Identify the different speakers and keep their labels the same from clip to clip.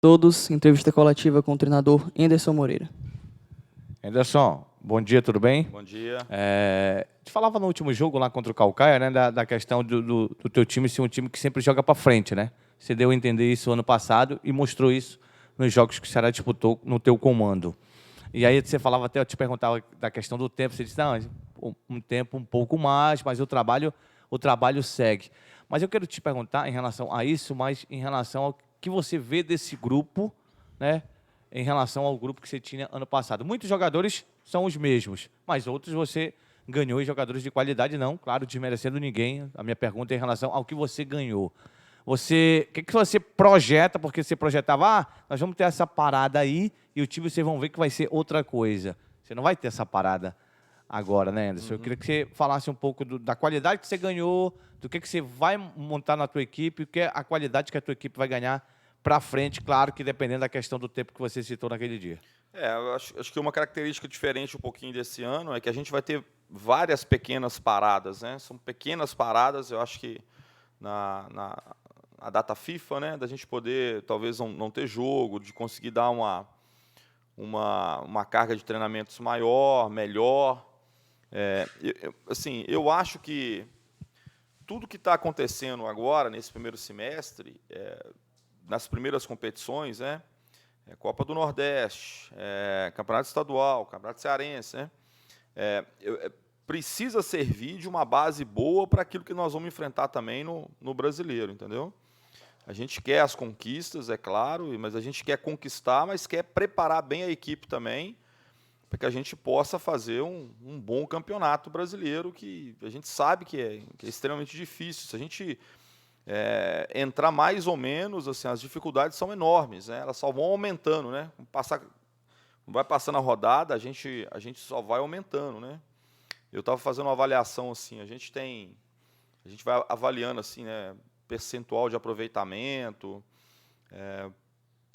Speaker 1: Todos, entrevista coletiva com o treinador Anderson Moreira.
Speaker 2: Anderson, bom dia, tudo bem?
Speaker 3: Bom dia.
Speaker 2: Te falava no último jogo lá contra o Caucaia, né, da questão do teu time ser um time que sempre joga para frente, né? Você deu a entender isso ano passado e mostrou isso nos jogos que o Ceará disputou no teu comando. E aí você falava até, eu te perguntava da questão do tempo, você disse, não, um tempo um pouco mais, mas o trabalho segue. Mas eu quero te perguntar em relação a isso, mas em relação ao que você vê desse grupo, né, em relação ao grupo que você tinha ano passado. Muitos jogadores são os mesmos, mas outros você ganhou, e jogadores de qualidade não, claro, desmerecendo ninguém. A minha pergunta é em relação ao que você ganhou. O que você projeta, porque você projetava, nós vamos ter essa parada aí, e o time vocês vão ver que vai ser outra coisa. Você não vai ter essa parada agora, né, Anderson? Eu queria que você falasse um pouco da qualidade que você ganhou, do que você vai montar na tua equipe, o que é a qualidade que a tua equipe vai ganhar para frente, claro que dependendo da questão do tempo que você citou naquele dia.
Speaker 3: Eu acho que uma característica diferente um pouquinho desse ano é que a gente vai ter várias pequenas paradas, né? São pequenas paradas, eu acho que na data FIFA, né, da gente poder talvez não ter jogo, de conseguir dar uma carga de treinamentos maior, melhor. Eu acho que tudo que está acontecendo agora, nesse primeiro semestre, nas primeiras competições, né, Copa do Nordeste, Campeonato Estadual, Campeonato Cearense, né, precisa servir de uma base boa para aquilo que nós vamos enfrentar também no brasileiro, entendeu? A gente quer as conquistas, é claro, mas a gente quer conquistar, mas quer preparar bem a equipe também, para que a gente possa fazer um bom campeonato brasileiro, que a gente sabe que é extremamente difícil. Se a gente entrar mais ou menos, assim, as dificuldades são enormes, né? Elas só vão aumentando, né? Vai passando a rodada, a gente só vai aumentando, né? Eu estava fazendo uma avaliação assim, a gente vai avaliando assim, né, percentual de aproveitamento,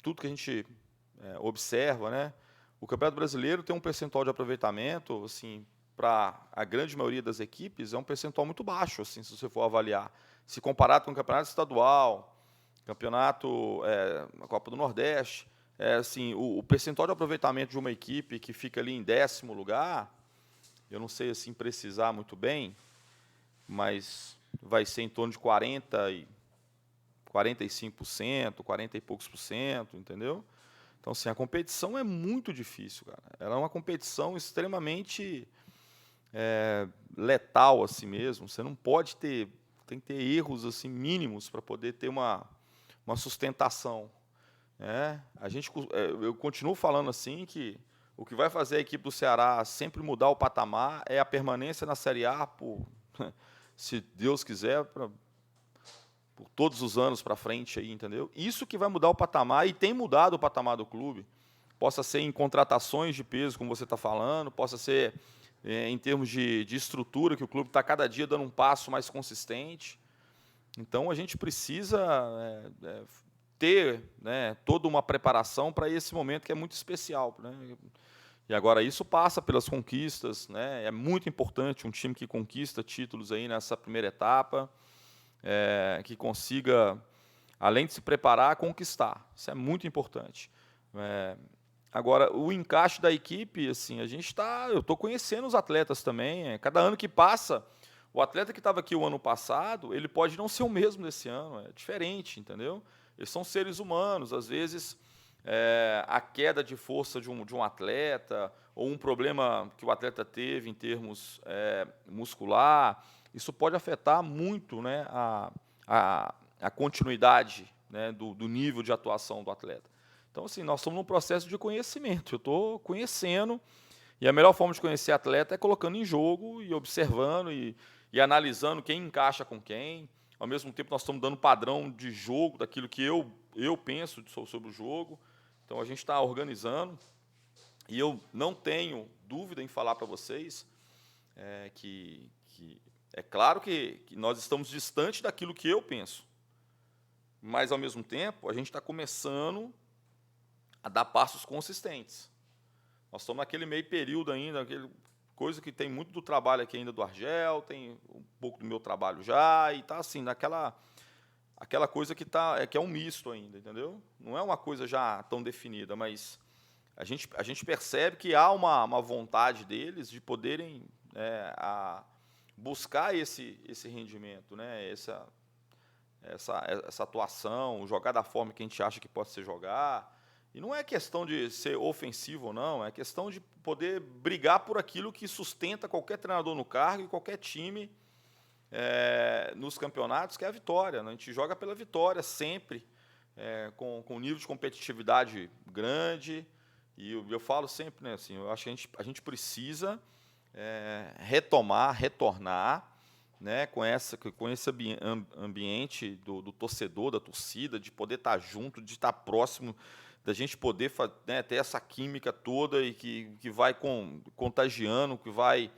Speaker 3: tudo que a gente observa, né? O Campeonato Brasileiro tem um percentual de aproveitamento, assim, para a grande maioria das equipes, é um percentual muito baixo, assim, se você for avaliar. Se comparado com o Campeonato Estadual, Campeonato, a Copa do Nordeste, assim, o percentual de aproveitamento de uma equipe que fica ali em 10º lugar, eu não sei assim precisar muito bem, mas vai ser em torno de 45%, 40 e poucos por cento, entendeu? Então, assim, a competição é muito difícil, cara. Ela é uma competição extremamente letal, assim mesmo. Você não pode ter, tem que ter erros assim mínimos para poder ter uma sustentação. Eu continuo falando assim que o que vai fazer a equipe do Ceará sempre mudar o patamar é a permanência na Série A, se Deus quiser, por todos os anos para frente, aí, entendeu? Isso que vai mudar o patamar, e tem mudado o patamar do clube. Possa ser em contratações de peso, como você está falando, possa ser em termos de estrutura, que o clube está cada dia dando um passo mais consistente. Então, a gente precisa ter, né, toda uma preparação para esse momento que é muito especial, né? E agora isso passa pelas conquistas, né? É muito importante um time que conquista títulos aí nessa primeira etapa, que consiga, além de se preparar, conquistar. Isso é muito importante. Agora, o encaixe da equipe, assim, eu estou conhecendo os atletas também. Cada ano que passa, o atleta que estava aqui o ano passado, ele pode não ser o mesmo desse ano, é diferente, entendeu? Eles são seres humanos, às vezes a queda de força de um atleta, ou um problema que o atleta teve em termos muscular, isso pode afetar muito, né, a continuidade, né, do nível de atuação do atleta. Então, assim, nós estamos num processo de conhecimento. Eu estou conhecendo, e a melhor forma de conhecer atleta é colocando em jogo e observando e analisando quem encaixa com quem. Ao mesmo tempo, nós estamos dando padrão de jogo, daquilo que eu penso sobre o jogo. Então, a gente está organizando, e eu não tenho dúvida em falar para vocês que é claro que nós estamos distante daquilo que eu penso, mas, ao mesmo tempo, a gente está começando a dar passos consistentes. Nós estamos naquele meio período ainda, aquele coisa que tem muito do trabalho aqui ainda do Argel, tem um pouco do meu trabalho já, e está assim, aquela coisa que é um misto ainda, entendeu? Não é uma coisa já tão definida, mas a gente percebe que há uma vontade deles de poderem buscar esse rendimento, né? Essa atuação, jogar da forma que a gente acha que pode ser jogar. E não é questão de ser ofensivo ou não, é questão de poder brigar por aquilo que sustenta qualquer treinador no cargo e qualquer time nos campeonatos, que é a vitória, né? A gente joga pela vitória sempre, com um nível de competitividade grande. E eu falo sempre, né, assim, eu acho que a gente precisa retornar, né, com esse ambiente do torcedor, da torcida, de poder estar junto, de estar próximo, da gente poder ter essa química toda e que vai contagiando, que vai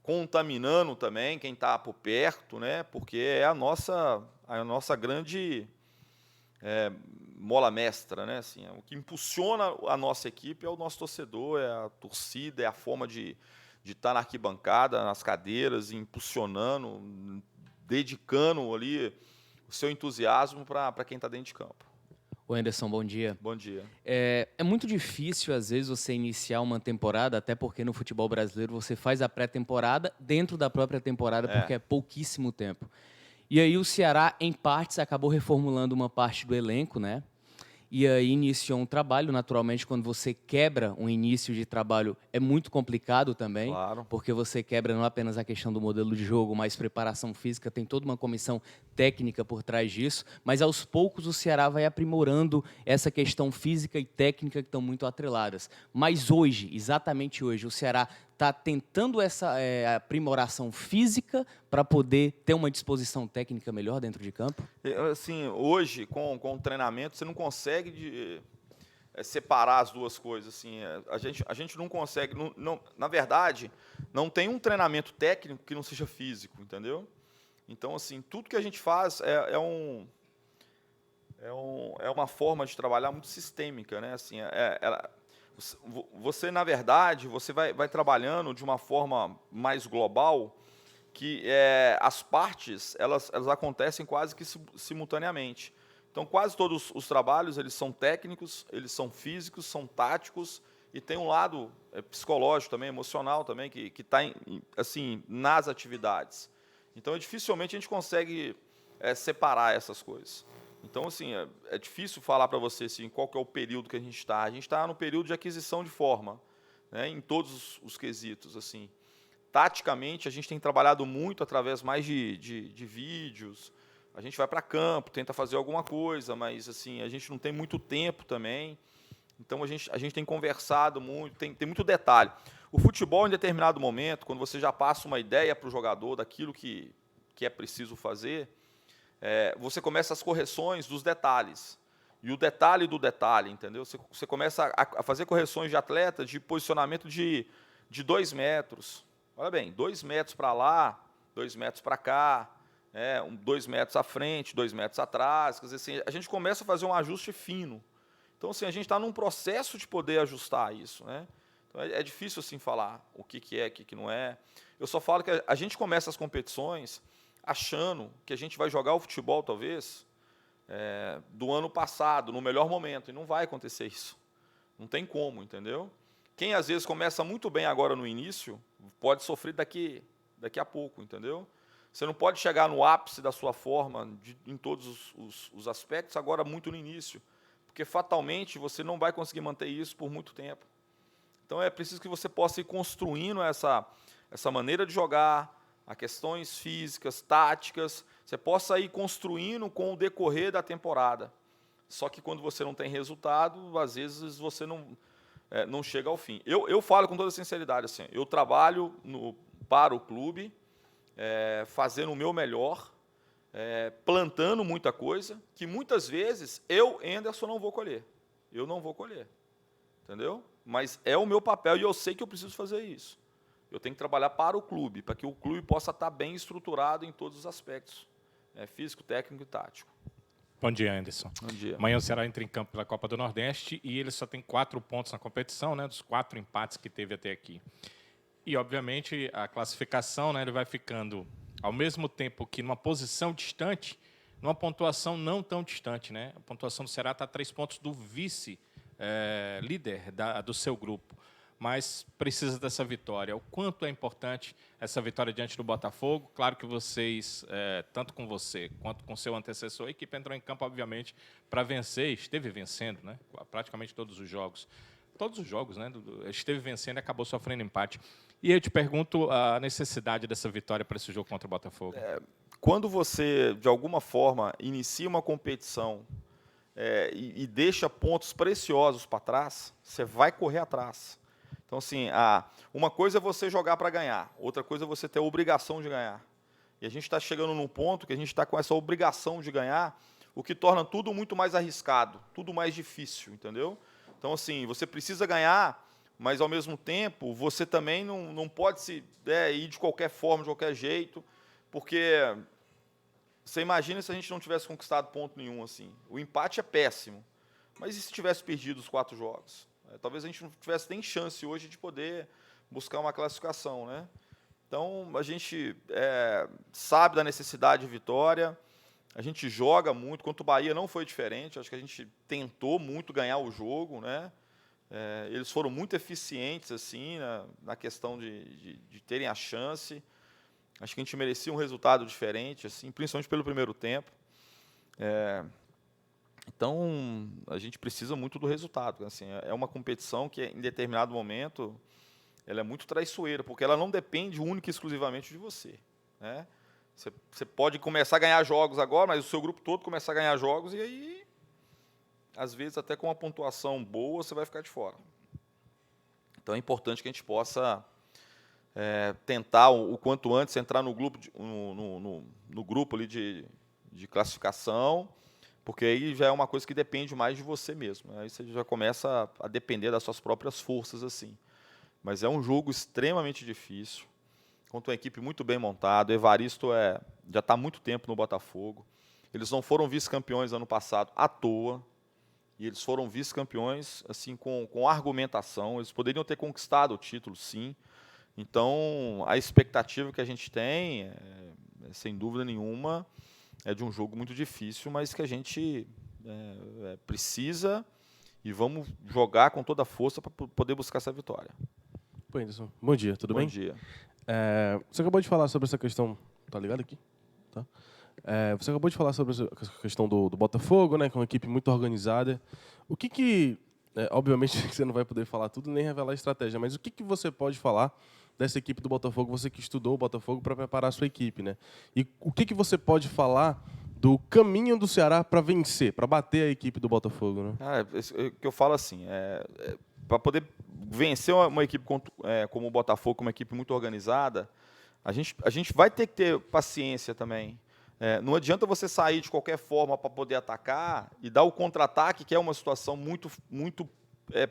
Speaker 3: contaminando também quem está por perto, né, porque é a nossa grande mola mestra, né, assim, o que impulsiona a nossa equipe é o nosso torcedor, é a torcida, é a forma de estar na arquibancada, nas cadeiras, impulsionando, dedicando ali o seu entusiasmo para quem está dentro de campo.
Speaker 4: Ô Anderson, bom dia.
Speaker 3: Bom dia.
Speaker 4: É muito difícil, às vezes, você iniciar uma temporada, até porque no futebol brasileiro você faz a pré-temporada dentro da própria temporada, porque é pouquíssimo tempo. E aí o Ceará, em partes, acabou reformulando uma parte do elenco, né? E aí iniciou um trabalho, naturalmente, quando você quebra um início de trabalho, é muito complicado também,
Speaker 3: Claro.
Speaker 4: porque você quebra não apenas a questão do modelo de jogo, mas preparação física, tem toda uma comissão técnica por trás disso, mas aos poucos o Ceará vai aprimorando essa questão física e técnica que estão muito atreladas. Mas hoje, exatamente hoje, o Ceará está tentando essa aprimoração física para poder ter uma disposição técnica melhor dentro de campo?
Speaker 3: Assim, hoje, com o treinamento, você não consegue separar as duas coisas. Assim, a gente não consegue, na verdade, não tem um treinamento técnico que não seja físico, entendeu? Então, assim, tudo que a gente faz é uma forma de trabalhar muito sistêmica, né? Assim, você, na verdade, você vai trabalhando de uma forma mais global, que as partes elas acontecem quase que simultaneamente. Então, quase todos os trabalhos eles são técnicos, eles são físicos, são táticos, e tem um lado psicológico também, emocional também, que está assim, nas atividades. Então, dificilmente a gente consegue separar essas coisas. Então, assim, é difícil falar para você assim, qual que é o período que a gente está. A gente está no período de aquisição de forma, né, em todos os quesitos. Assim. Taticamente, a gente tem trabalhado muito através mais de vídeos. A gente vai para campo, tenta fazer alguma coisa, mas assim, a gente não tem muito tempo também. Então, a gente tem conversado muito, tem muito detalhe. O futebol, em determinado momento, quando você já passa uma ideia para o jogador daquilo que é preciso fazer, você começa as correções dos detalhes. E o detalhe do detalhe, entendeu? Você começa a fazer correções de atleta de posicionamento de 2 metros. Olha bem, 2 metros para lá, 2 metros para cá, 2 metros à frente, 2 metros atrás. Quer dizer, assim, a gente começa a fazer um ajuste fino. Então, assim, a gente está num processo de poder ajustar isso, né? Então, é difícil assim falar o que é, o que não é. Eu só falo que a gente começa as competições achando que a gente vai jogar o futebol, talvez, do ano passado, no melhor momento, e não vai acontecer isso. Não tem como, entendeu? Quem, às vezes, começa muito bem agora no início, pode sofrer daqui a pouco, entendeu? Você não pode chegar no ápice da sua forma em todos os aspectos agora muito no início, porque, fatalmente, você não vai conseguir manter isso por muito tempo. Então, é preciso que você possa ir construindo essa maneira de jogar, a questões físicas, táticas, você possa ir construindo com o decorrer da temporada. Só que quando você não tem resultado, às vezes você não chega ao fim. Eu falo com toda sinceridade, assim, eu trabalho para o clube, fazendo o meu melhor, plantando muita coisa, que muitas vezes Anderson, não vou colher. Eu não vou colher, entendeu? Mas é o meu papel e eu sei que eu preciso fazer isso. Eu tenho que trabalhar para o clube, para que o clube possa estar bem estruturado em todos os aspectos, físico, técnico e tático.
Speaker 5: Bom dia, Anderson.
Speaker 3: Bom dia.
Speaker 5: Amanhã o Ceará entra em campo pela Copa do Nordeste e ele só tem 4 pontos na competição, né, dos 4 empates que teve até aqui. E, obviamente, a classificação, né, ele vai ficando, ao mesmo tempo que numa posição distante numa pontuação não tão distante, né? A pontuação do Ceará está a 3 pontos do vice-líder do seu grupo, mas precisa dessa vitória. O quanto é importante essa vitória diante do Botafogo? Claro que vocês, tanto com você quanto com seu antecessor, a equipe entrou em campo, obviamente, para vencer, esteve vencendo, né? Praticamente todos os jogos. Todos os jogos, né? Esteve vencendo e acabou sofrendo empate. E eu te pergunto a necessidade dessa vitória para esse jogo contra o Botafogo.
Speaker 3: Quando você, de alguma forma, inicia uma competição e deixa pontos preciosos para trás, você vai correr atrás. Então, assim, uma coisa é você jogar para ganhar, outra coisa é você ter a obrigação de ganhar. E a gente está chegando num ponto que a gente está com essa obrigação de ganhar, o que torna tudo muito mais arriscado, tudo mais difícil, entendeu? Então, assim, você precisa ganhar, mas, ao mesmo tempo, você também não pode ir de qualquer forma, de qualquer jeito, porque você imagina se a gente não tivesse conquistado ponto nenhum, assim. O empate é péssimo, mas e se tivesse perdido os 4 jogos? Talvez a gente não tivesse nem chance hoje de poder buscar uma classificação, né? Então, a gente sabe da necessidade de vitória, a gente joga muito, contra o Bahia não foi diferente, acho que a gente tentou muito ganhar o jogo, né? Eles foram muito eficientes assim, na questão de terem a chance. Acho que a gente merecia um resultado diferente, assim, principalmente pelo primeiro tempo. Então, a gente precisa muito do resultado. Assim, é uma competição que, em determinado momento, ela é muito traiçoeira, porque ela não depende única e exclusivamente de você, né? Você pode começar a ganhar jogos agora, mas o seu grupo todo começar a ganhar jogos, e aí, às vezes, até com uma pontuação boa, você vai ficar de fora. Então, é importante que a gente possa tentar, o quanto antes, entrar no grupo, no grupo ali de classificação, porque aí já é uma coisa que depende mais de você mesmo. Aí você já começa a depender das suas próprias forças, assim. Mas é um jogo extremamente difícil, contra uma equipe muito bem montada. O Evaristo já está há muito tempo no Botafogo. Eles não foram vice-campeões ano passado à toa, e eles foram vice-campeões assim, com argumentação. Eles poderiam ter conquistado o título, sim. Então, a expectativa que a gente tem, sem dúvida nenhuma, é de um jogo muito difícil, mas que a gente precisa e vamos jogar com toda a força para poder buscar essa vitória.
Speaker 6: Pô, Anderson, bom dia, tudo bem?
Speaker 3: Bom dia.
Speaker 6: Você acabou de falar sobre essa questão... Tá ligado aqui? Tá. Você acabou de falar sobre essa questão do Botafogo, né, que é uma equipe muito organizada. O que obviamente você não vai poder falar tudo nem revelar a estratégia, mas o que você pode falar dessa equipe do Botafogo, você que estudou o Botafogo para preparar a sua equipe, né? E o que você pode falar do caminho do Ceará para vencer, para bater a equipe do Botafogo, né?
Speaker 3: O que eu falo assim, para poder vencer uma equipe como o Botafogo, uma equipe muito organizada, a gente vai ter que ter paciência também. Não adianta você sair de qualquer forma para poder atacar e dar o contra-ataque, que é uma situação muito, muito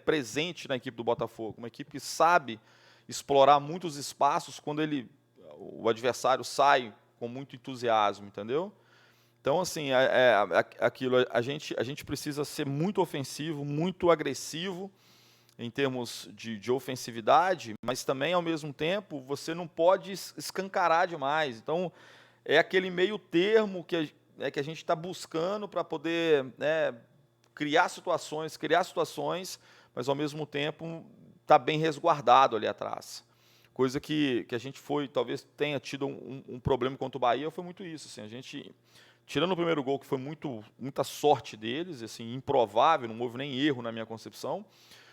Speaker 3: presente na equipe do Botafogo. Uma equipe que sabe explorar muitos espaços quando o adversário sai com muito entusiasmo, entendeu? Então, assim, aquilo, a gente precisa ser muito ofensivo, muito agressivo em termos de ofensividade, mas também, ao mesmo tempo, você não pode escancarar demais. Então, é aquele meio termo que a gente está buscando para poder criar situações, mas, ao mesmo tempo, está bem resguardado ali atrás. Coisa que a gente talvez tenha tido um problema contra o Bahia, foi muito isso. Assim, a gente, tirando o primeiro gol, que foi muita sorte deles, assim, improvável, não houve nem erro na minha concepção,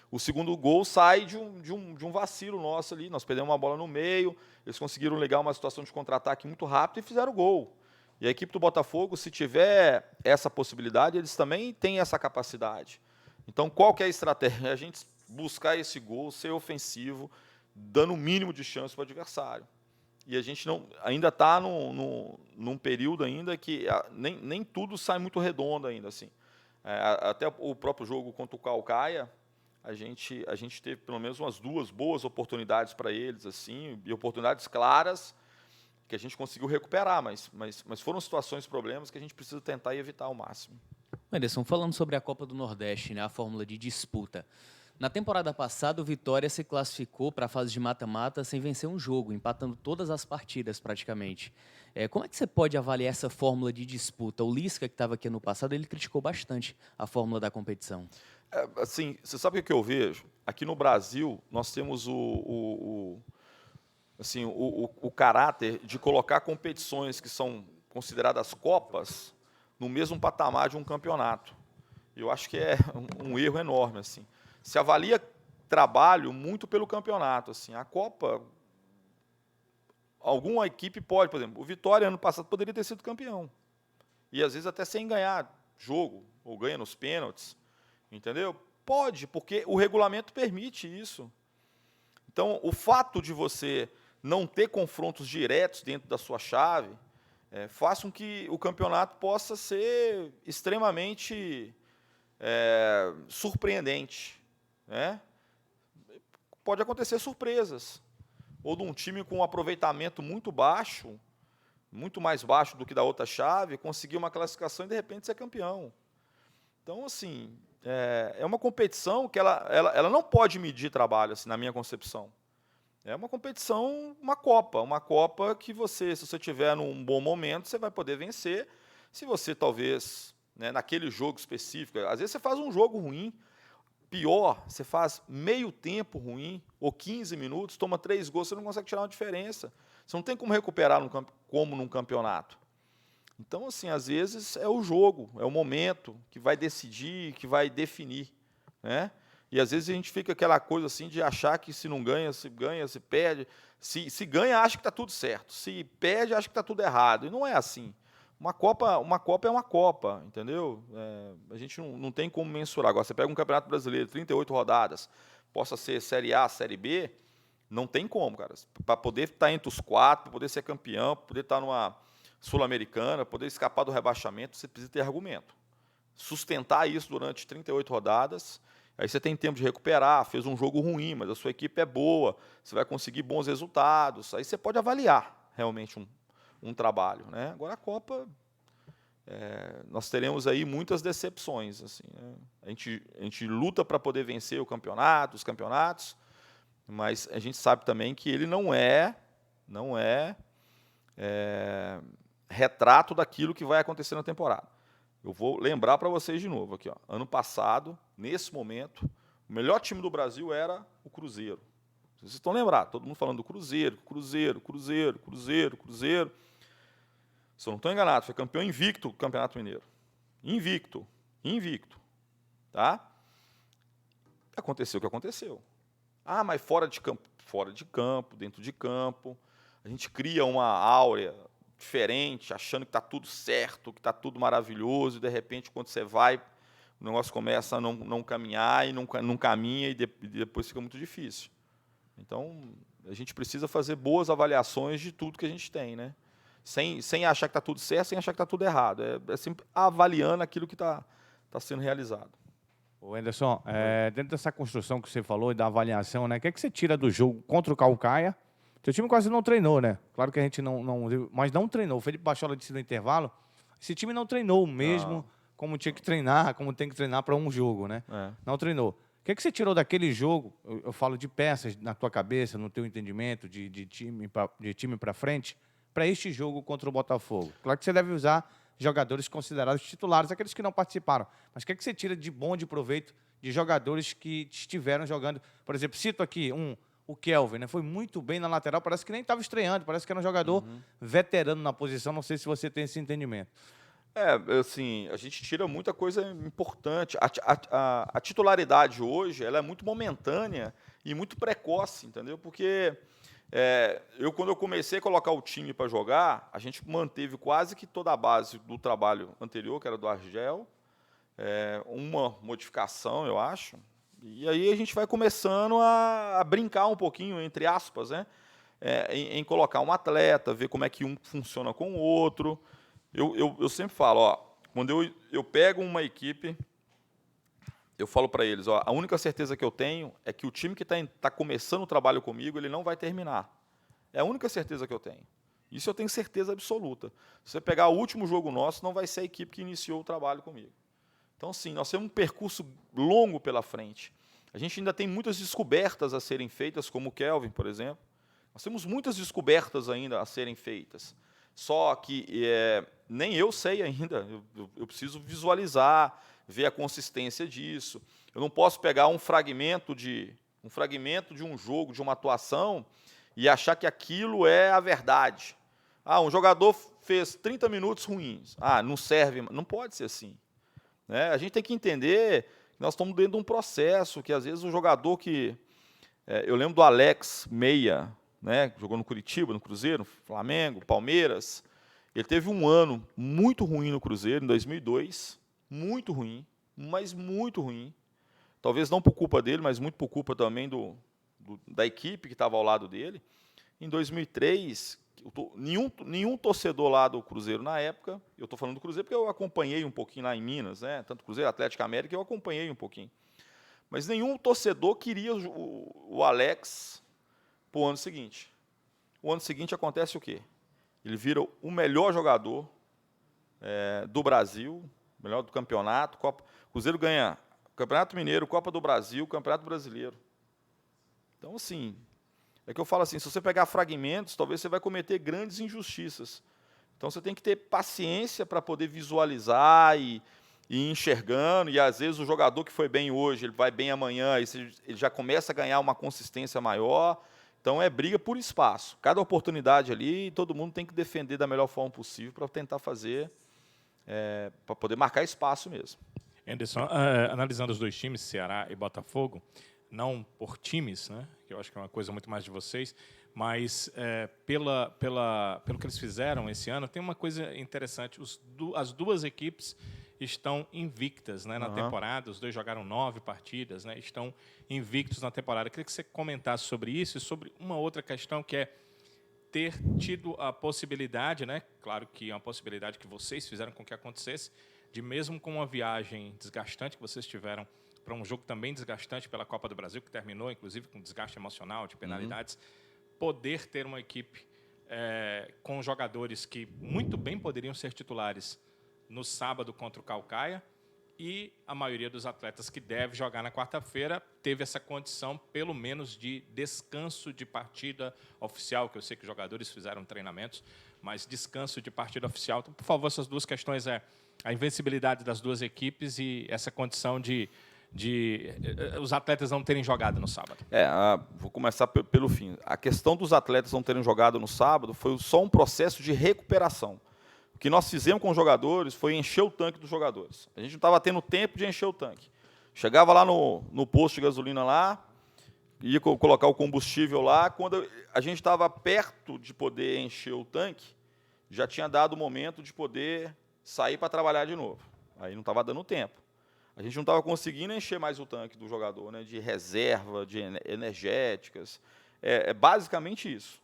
Speaker 3: o segundo gol sai de um vacilo nosso ali. Nós perdemos uma bola no meio, eles conseguiram ligar uma situação de contra-ataque muito rápido e fizeram o gol. E a equipe do Botafogo, se tiver essa possibilidade, eles também têm essa capacidade. Então, qual que é a estratégia? A gente buscar esse gol, ser ofensivo, dando o mínimo de chance para o adversário. E a gente ainda está num período ainda que nem tudo sai muito redondo ainda. Assim. Até o próprio jogo contra o Caucaia, a gente teve pelo menos umas 2 boas oportunidades para eles, assim, e oportunidades claras que a gente conseguiu recuperar, mas foram situações, problemas que a gente precisa tentar evitar ao máximo.
Speaker 4: Anderson, falando sobre a Copa do Nordeste, né, a fórmula de disputa, Na temporada passada, o Vitória se classificou para a fase de mata-mata sem vencer um jogo, empatando todas as partidas praticamente. Como é que você pode avaliar essa fórmula de disputa? O Lisca, que estava aqui no passado, ele criticou bastante a fórmula da competição.
Speaker 3: Assim, você sabe o que eu vejo? Aqui no Brasil, nós temos o caráter de colocar competições que são consideradas copas no mesmo patamar de um campeonato. Eu acho que é um erro enorme. Assim. Se avalia trabalho muito pelo campeonato. Assim. A Copa, alguma equipe pode, por exemplo, o Vitória ano passado poderia ter sido campeão. E às vezes até sem ganhar jogo, ou ganha nos pênaltis. Entendeu? Pode, porque o regulamento permite isso. Então, o fato de você não ter confrontos diretos dentro da sua chave faz com que o campeonato possa ser extremamente surpreendente. Né? Pode acontecer surpresas. Ou de um time com um aproveitamento muito baixo, muito mais baixo do que da outra chave, conseguir uma classificação e, de repente, ser campeão. Então, assim, é uma competição que ela não pode medir trabalho, assim, na minha concepção. É uma competição, uma Copa que você, se você tiver num bom momento, você vai poder vencer. Se você, talvez, né, naquele jogo específico, às vezes você faz um jogo ruim, pior, você faz meio tempo ruim, ou 15 minutos, toma 3 gols, você não consegue tirar uma diferença. Você não tem como recuperar como num campeonato. Então, assim, às vezes é o jogo, é o momento que vai decidir, que vai definir, né? E às vezes a gente fica aquela coisa assim de achar que se não ganha, se perde. Se ganha, acha que está tudo certo. Se perde, acha que está tudo errado. E não é assim. Uma Copa é uma Copa, entendeu? A gente não tem como mensurar. Agora, você pega um Campeonato Brasileiro, 38 rodadas, possa ser Série A, Série B, não tem como, cara. Para poder estar entre os 4, para poder ser campeão, para poder estar numa Sul-Americana, poder escapar do rebaixamento, você precisa ter argumento. Sustentar isso durante 38 rodadas, aí você tem tempo de recuperar, fez um jogo ruim, mas a sua equipe é boa, você vai conseguir bons resultados, aí você pode avaliar realmente um trabalho. Né? Agora a Copa, nós teremos aí muitas decepções. Assim, né? A gente luta para poder vencer os campeonatos, mas a gente sabe também que ele não é retrato daquilo que vai acontecer na temporada. Eu vou lembrar para vocês de novo aqui. Ó. Ano passado, nesse momento, o melhor time do Brasil era o Cruzeiro. Vocês estão lembrados, todo mundo falando do Cruzeiro. Se eu não estou enganado, foi campeão invicto do Campeonato Mineiro. Invicto. Tá? Aconteceu o que aconteceu. Ah, mas fora de campo, dentro de campo, a gente cria uma áurea diferente, achando que está tudo certo, que está tudo maravilhoso, e de repente, quando você vai, o negócio começa a não caminhar, e não caminha, e depois fica muito difícil. Então, a gente precisa fazer boas avaliações de tudo que a gente tem, né? Sem achar que está tudo certo, sem achar que está tudo errado. É sempre avaliando aquilo que está sendo realizado.
Speaker 2: Ô Anderson, dentro dessa construção que você falou e da avaliação, né? O que é que você tira do jogo contra o Caucaia? Seu time quase não treinou, né? Claro que a gente mas não treinou. O Felipe Bachola disse no intervalo, esse time não treinou mesmo como tinha que treinar, como tem que treinar para um jogo, né? Não treinou. O que é que você tirou daquele jogo? Eu falo de peças na tua cabeça, no teu entendimento de time para frente, para este jogo contra o Botafogo. Claro que você deve usar jogadores considerados titulares, aqueles que não participaram. Mas o que é que você tira de bom, de proveito de jogadores que estiveram jogando? Por exemplo, cito aqui o Kelvin, né? Foi muito bem na lateral, parece que nem estava estreando, parece que era um jogador veterano na posição, não sei se você tem esse entendimento.
Speaker 3: Assim, a gente tira muita coisa importante. A titularidade hoje, ela é muito momentânea e muito precoce, entendeu? Porque quando eu comecei a colocar o time para jogar, a gente manteve quase que toda a base do trabalho anterior, que era do Argel, uma modificação, eu acho, e aí a gente vai começando a brincar um pouquinho, entre aspas, né? Em colocar um atleta, ver como é que um funciona com o outro. Eu sempre falo, ó, quando eu pego uma equipe, eu falo para eles, ó, a única certeza que eu tenho é que o time que está começando o trabalho comigo, ele não vai terminar. É a única certeza que eu tenho. Isso eu tenho certeza absoluta. Se você pegar o último jogo nosso, não vai ser a equipe que iniciou o trabalho comigo. Então, sim, nós temos um percurso longo pela frente. A gente ainda tem muitas descobertas a serem feitas, como o Kelvin, por exemplo. Nós temos muitas descobertas ainda a serem feitas. Só que nem eu sei ainda, eu preciso visualizar, ver a consistência disso. Eu não posso pegar um fragmento de um jogo, de uma atuação, e achar que aquilo é a verdade. Um jogador fez 30 minutos ruins. Não serve, não pode ser assim. Né? A gente tem que entender que nós estamos dentro de um processo, que às vezes o jogador que... eu lembro do Alex Meia, né, que jogou no Curitiba, no Cruzeiro, no Flamengo, Palmeiras. Ele teve um ano muito ruim no Cruzeiro, em 2002, muito ruim, mas muito ruim. Talvez não por culpa dele, mas muito por culpa também da equipe que estava ao lado dele. Em 2003, nenhum torcedor lá do Cruzeiro na época, eu estou falando do Cruzeiro porque eu acompanhei um pouquinho lá em Minas, né, tanto Cruzeiro, Atlético América, eu acompanhei um pouquinho. Mas nenhum torcedor queria o Alex para o ano seguinte. O ano seguinte acontece o quê? Ele vira o melhor jogador do Brasil, melhor do campeonato. O Cruzeiro ganha Campeonato Mineiro, Copa do Brasil, Campeonato Brasileiro. Então, assim, é que eu falo assim, se você pegar fragmentos, talvez você vai cometer grandes injustiças. Então, você tem que ter paciência para poder visualizar e ir enxergando, e às vezes o jogador que foi bem hoje, ele vai bem amanhã, ele já começa a ganhar uma consistência maior. Então, é briga por espaço. Cada oportunidade ali, todo mundo tem que defender da melhor forma possível para tentar fazer, para poder marcar espaço mesmo.
Speaker 5: Anderson, analisando os dois times, Ceará e Botafogo, não por times, né, que eu acho que é uma coisa muito mais de vocês, mas pelo que eles fizeram esse ano, tem uma coisa interessante. As duas equipes estão invictas, né, na temporada, os dois jogaram 9 partidas, né, estão invictos na temporada. Eu queria que você comentasse sobre isso e sobre uma outra questão, que é ter tido a possibilidade, né, claro que é uma possibilidade que vocês fizeram com que acontecesse, de mesmo com uma viagem desgastante que vocês tiveram para um jogo também desgastante pela Copa do Brasil, que terminou, inclusive, com desgaste emocional, de penalidades, poder ter uma equipe com jogadores que muito bem poderiam ser titulares no sábado contra o Caucaia, e a maioria dos atletas que deve jogar na quarta-feira teve essa condição, pelo menos, de descanso de partida oficial, que eu sei que os jogadores fizeram treinamentos, mas descanso de partida oficial. Então, por favor, essas duas questões a invencibilidade das duas equipes e essa condição de os atletas não terem jogado no sábado.
Speaker 3: Vou começar pelo fim. A questão dos atletas não terem jogado no sábado foi só um processo de recuperação. O que nós fizemos com os jogadores foi encher o tanque dos jogadores. A gente não estava tendo tempo de encher o tanque. Chegava lá no posto de gasolina lá, ia colocar o combustível lá. Quando a gente estava perto de poder encher o tanque, já tinha dado o momento de poder sair para trabalhar de novo. Aí não estava dando tempo. A gente não estava conseguindo encher mais o tanque do jogador, né, de reserva, de energéticas. É basicamente isso.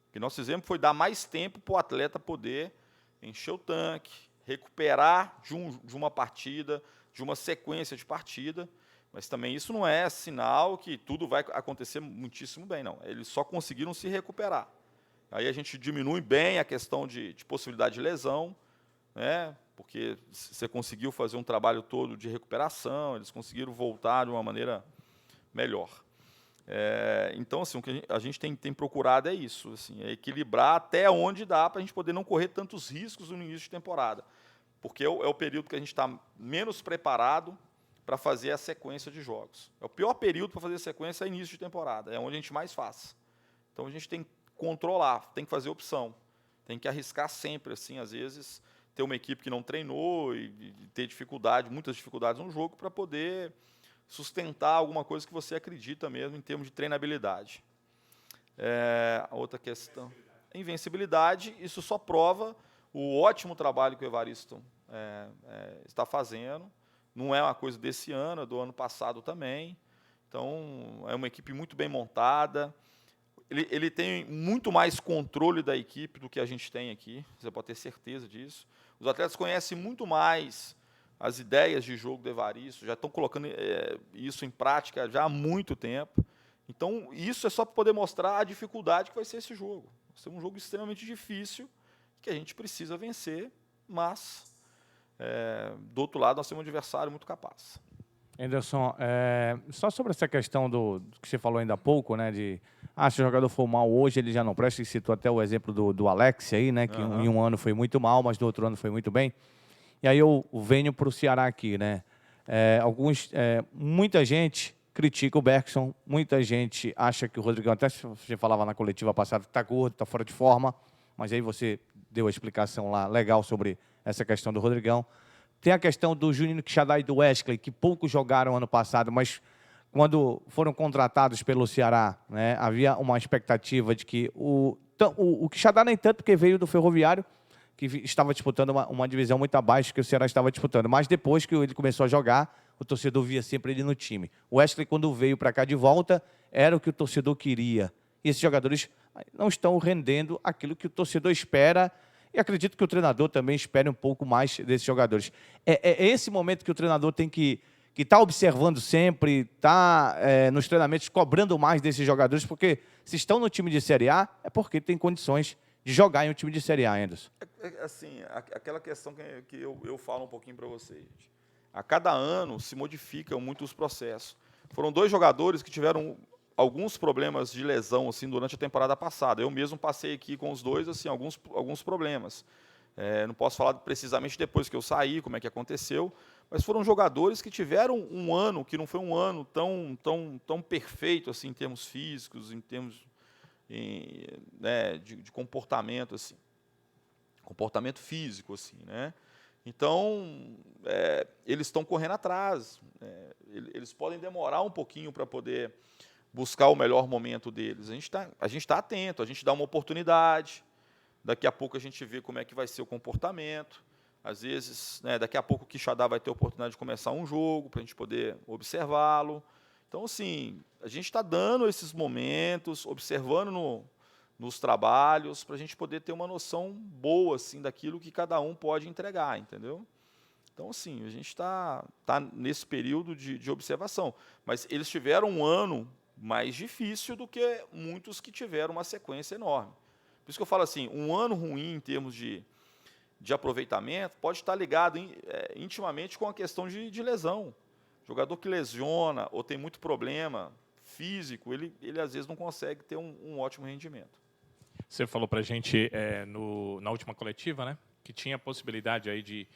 Speaker 3: O que nós fizemos foi dar mais tempo para o atleta poder encher o tanque, recuperar de uma partida, de uma sequência de partida, mas também isso não é sinal que tudo vai acontecer muitíssimo bem, não. Eles só conseguiram se recuperar. Aí a gente diminui bem a questão de possibilidade de lesão, né, porque você conseguiu fazer um trabalho todo de recuperação, eles conseguiram voltar de uma maneira melhor. Então, assim, o que a gente tem procurado é isso, assim, é equilibrar até onde dá para a gente poder não correr tantos riscos no início de temporada, porque é o período que a gente está menos preparado para fazer a sequência de jogos. É o pior período para fazer a sequência é início de temporada, é onde a gente mais faz. Então, a gente tem que controlar, tem que fazer opção, tem que arriscar sempre, assim, às vezes, ter uma equipe que não treinou e ter muitas dificuldades no jogo para poder sustentar alguma coisa que você acredita mesmo em termos de treinabilidade. A outra questão, a invencibilidade, isso só prova o ótimo trabalho que o Evaristo está fazendo. Não é uma coisa desse ano, é do ano passado também. Então, é uma equipe muito bem montada. Ele tem muito mais controle da equipe do que a gente tem aqui, você pode ter certeza disso. Os atletas conhecem muito mais as ideias de jogo do Evaristo, já estão colocando isso em prática já há muito tempo. Então, isso é só para poder mostrar a dificuldade que vai ser esse jogo. Vai ser um jogo extremamente difícil, que a gente precisa vencer, mas, do outro lado, nós temos um adversário muito capaz.
Speaker 2: Anderson, só sobre essa questão do que você falou ainda há pouco, né, se o jogador for mal hoje, ele já não presta, e citou até o exemplo do Alex aí, né, que em um ano foi muito mal, mas no outro ano foi muito bem. E aí eu venho para o Ceará aqui, né, muita gente critica o Bergson, muita gente acha que o Rodrigão, até você falava na coletiva passada, está gordo, está fora de forma, mas aí você deu a explicação lá legal sobre essa questão do Rodrigão. Tem a questão do Juninho Quixadá e do Wesley, que poucos jogaram ano passado, mas quando foram contratados pelo Ceará, né, havia uma expectativa de que o Quixadá nem tanto, porque veio do Ferroviário, que estava disputando uma divisão muito abaixo que o Ceará estava disputando. Mas depois que ele começou a jogar, o torcedor via sempre ele no time. O Wesley, quando veio para cá de volta, era o que o torcedor queria. E esses jogadores não estão rendendo aquilo que o torcedor espera. E acredito que o treinador também espere um pouco mais desses jogadores. É esse momento que o treinador tem que estar observando sempre, nos treinamentos cobrando mais desses jogadores, porque se estão no time de Série A, é porque tem condições de jogar em um time de Série A, Anderson.
Speaker 3: Assim, aquela questão que eu falo um pouquinho para vocês. A cada ano se modificam muito os processos. Foram 2 jogadores que tiveram alguns problemas de lesão assim durante a temporada passada. Eu mesmo passei aqui com os 2 assim alguns problemas. Não posso falar precisamente depois que eu saí, como é que aconteceu, mas foram jogadores que tiveram um ano que não foi um ano tão perfeito assim em termos físicos, em termos de comportamento assim, comportamento físico assim, né? Então eles estão correndo atrás. Eles podem demorar um pouquinho para poder buscar o melhor momento deles. A gente tá atento, a gente dá uma oportunidade. Daqui a pouco a gente vê como é que vai ser o comportamento. Às vezes, daqui a pouco o Quixadá vai ter a oportunidade de começar um jogo para a gente poder observá-lo. Então, assim, a gente está dando esses momentos, observando nos trabalhos, para a gente poder ter uma noção boa assim, daquilo que cada um pode entregar, entendeu? Então, assim, a gente tá nesse período de observação. Mas eles tiveram um ano mais difícil do que muitos que tiveram uma sequência enorme. Por isso que eu falo assim, um ano ruim em termos de aproveitamento pode estar ligado intimamente com a questão de lesão. Jogador que lesiona ou tem muito problema físico, ele às vezes não consegue ter um ótimo rendimento.
Speaker 5: Você falou para a gente na última coletiva, né, que tinha a possibilidade aí de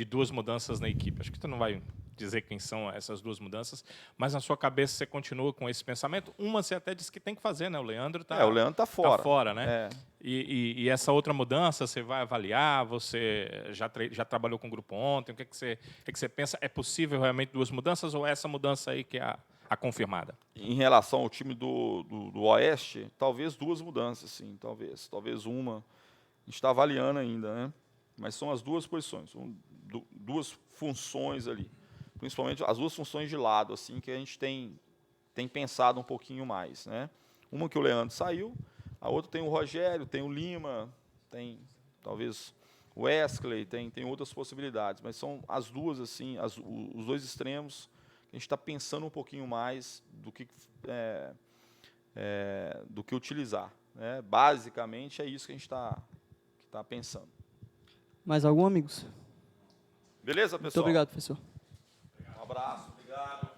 Speaker 5: 2 mudanças na equipe. Acho que você não vai dizer quem são essas 2 mudanças, mas na sua cabeça você continua com esse pensamento. Uma você até disse que tem que fazer, né? O Leandro está
Speaker 3: fora.
Speaker 5: Tá fora, né? E essa outra mudança você vai avaliar? Você já trabalhou com o grupo ontem? O que você pensa? É possível realmente 2 mudanças ou é essa mudança aí que é a confirmada?
Speaker 3: Em relação ao time do Oeste, talvez 2 mudanças, sim, talvez uma. A gente está avaliando ainda, né? Mas são as 2 posições, são 2 funções ali, principalmente as 2 funções de lado, assim, que a gente tem pensado um pouquinho mais, né? Uma que o Leandro saiu, a outra tem o Rogério, tem o Lima, tem talvez o Wesley, tem outras possibilidades, mas são as 2 assim, os 2 extremos que a gente está pensando um pouquinho mais do que utilizar, né? Basicamente é isso que a gente está pensando.
Speaker 1: Mais algum, amigos?
Speaker 3: Beleza, pessoal?
Speaker 1: Muito obrigado, professor.
Speaker 3: Um abraço, obrigado.